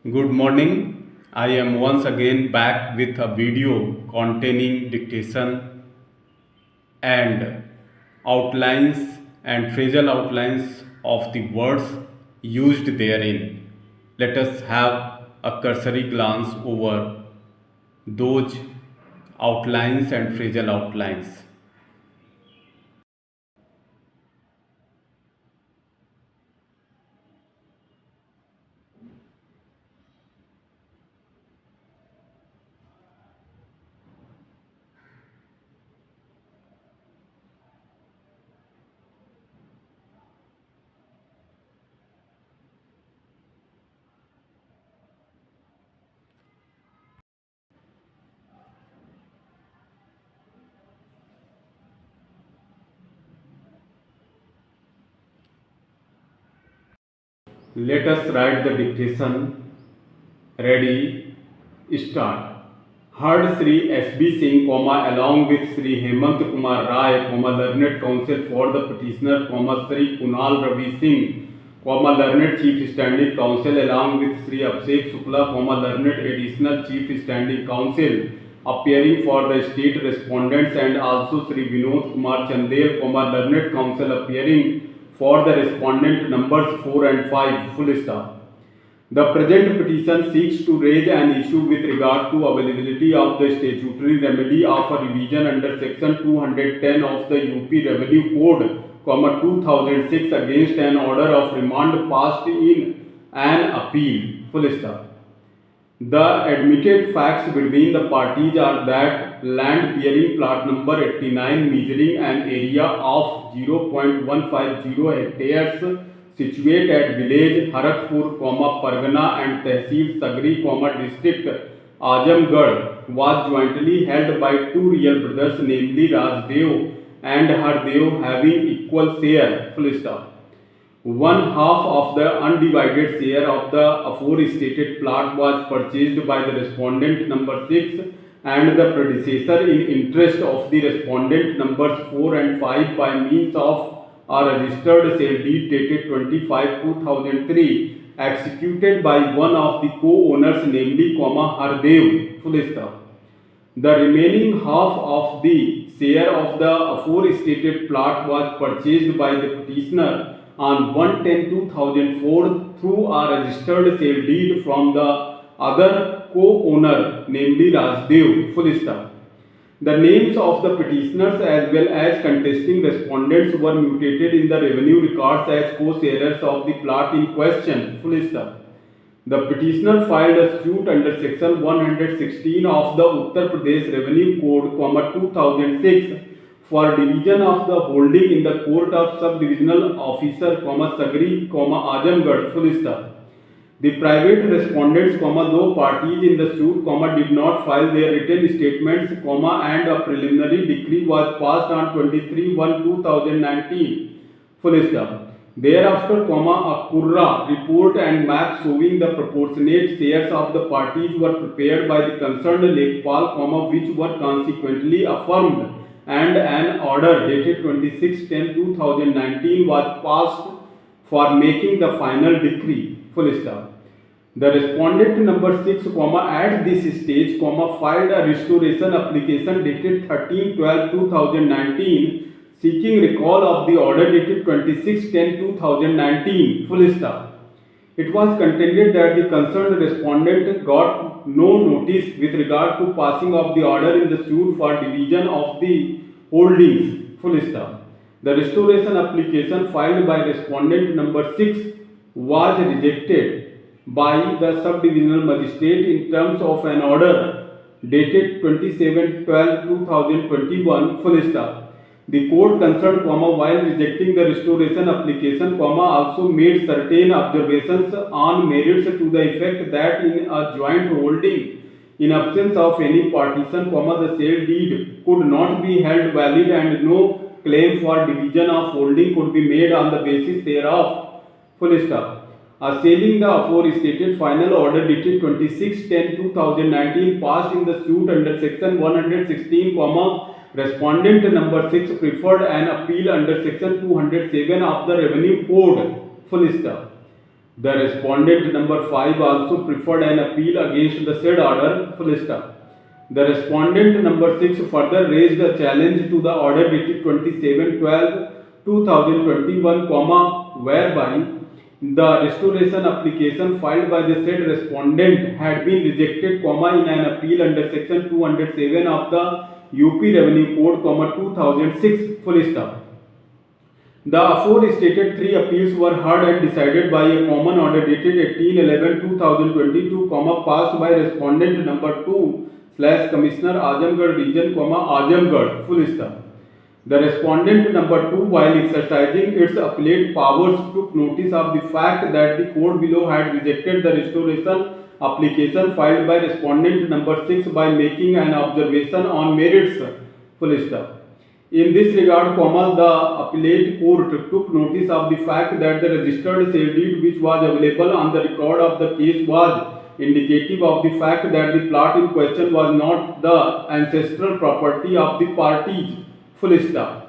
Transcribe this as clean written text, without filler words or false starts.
Good morning. I am once again back with a video containing dictation and outlines and phrasal outlines of the words used therein. Let us have a cursory glance over those outlines and phrasal outlines. Let us write the dictation. Ready, start. Heard Sri S.B. Singh, along with Sri Hemant Kumar Rai, learned counsel for the petitioner, Sri Kunal Ravi Singh, learned chief standing counsel, along with Sri Abhishek Shukla, learned additional chief standing counsel, appearing for the state respondents, and also Sri Vinod Kumar Chandel, learned counsel, appearing for the respondent numbers 4 and 5, full stop. The present petition seeks to raise an issue with regard to availability of the statutory remedy of a revision under section 210 of the UP Revenue Code, 2006 against an order of remand passed in an appeal. Full stop. The admitted facts between the parties are that land bearing plot number 89 measuring an area of 0.150 hectares situate at village Haratpur, Pargana and Tehsil Sagri, district Azamgarh was jointly held by two real brothers, namely Rajdev and Hardev, having equal share. Full stop. One half of the undivided share of the aforestated plot was purchased by the respondent number 6 and the predecessor in interest of the respondent numbers 4 and 5 by means of a registered sale deed dated 25/2003 executed by one of the co-owners, namely Hardev. Full stop. The remaining half of the share of the aforestated plot was purchased by the petitioner on 1/10/2004 through a registered sale deed from the other co-owner, namely Rajdev. Full stop. The names of the petitioners as well as contesting respondents were mutated in the revenue records as co-sharers of the plot in question. Full stop. The petitioner filed a suit under section 116 of the Uttar Pradesh Revenue Code, 2006 for division of the holding in the court of subdivisional officer, Sagri, Azamgarh. Full stop. The private respondents, though parties in the suit, did not file their written statements, and a preliminary decree was passed on 23/1/2019. Full stop. Thereafter, a Kurra report and map showing the proportionate shares of the parties were prepared by the concerned Lekpal, which were consequently affirmed, and an order dated 26/10/2019 was passed for making the final decree. Full stop. The respondent number 6, at this stage, filed a restoration application dated 13/12/2019 seeking recall of the order dated 26/10/2019. Full stop. It was contended that the concerned respondent got no notice with regard to passing of the order in the suit for division of the holdings. Full stop. The restoration application filed by respondent number 6 was rejected by the subdivisional magistrate in terms of an order dated 27/12/2021. Full stop. The court concerned, while rejecting the restoration application, also made certain observations on merits to the effect that in a joint holding, in absence of any partition, the sale deed could not be held valid and no claim for division of holding could be made on the basis thereof. Full stop. Assailing the aforestated final order dated 26/10/2019 passed in the suit under section 116, respondent number 6 preferred an appeal under section 207 of the Revenue Code. Full stop. The respondent number 5 also preferred an appeal against the said order, full stop. The respondent number 6 further raised a challenge to the order dated 27/12/2021, whereby the restoration application filed by the said respondent had been rejected, in an appeal under section 207 of the UP Revenue Code, 2006, full stop. The aforestated three appeals were heard and decided by a common order dated 18/11/2022, passed by respondent number 2 / Commissioner Azamgarh Region, Azamgarh, full stop. The respondent number 2, while exercising its appellate powers, took notice of the fact that the court below had rejected the restoration application filed by respondent number 6 by making an observation on merits, full stop. In this regard, the appellate court took notice of the fact that the registered sale deed which was available on the record of the case was indicative of the fact that the plot in question was not the ancestral property of the parties, full stop.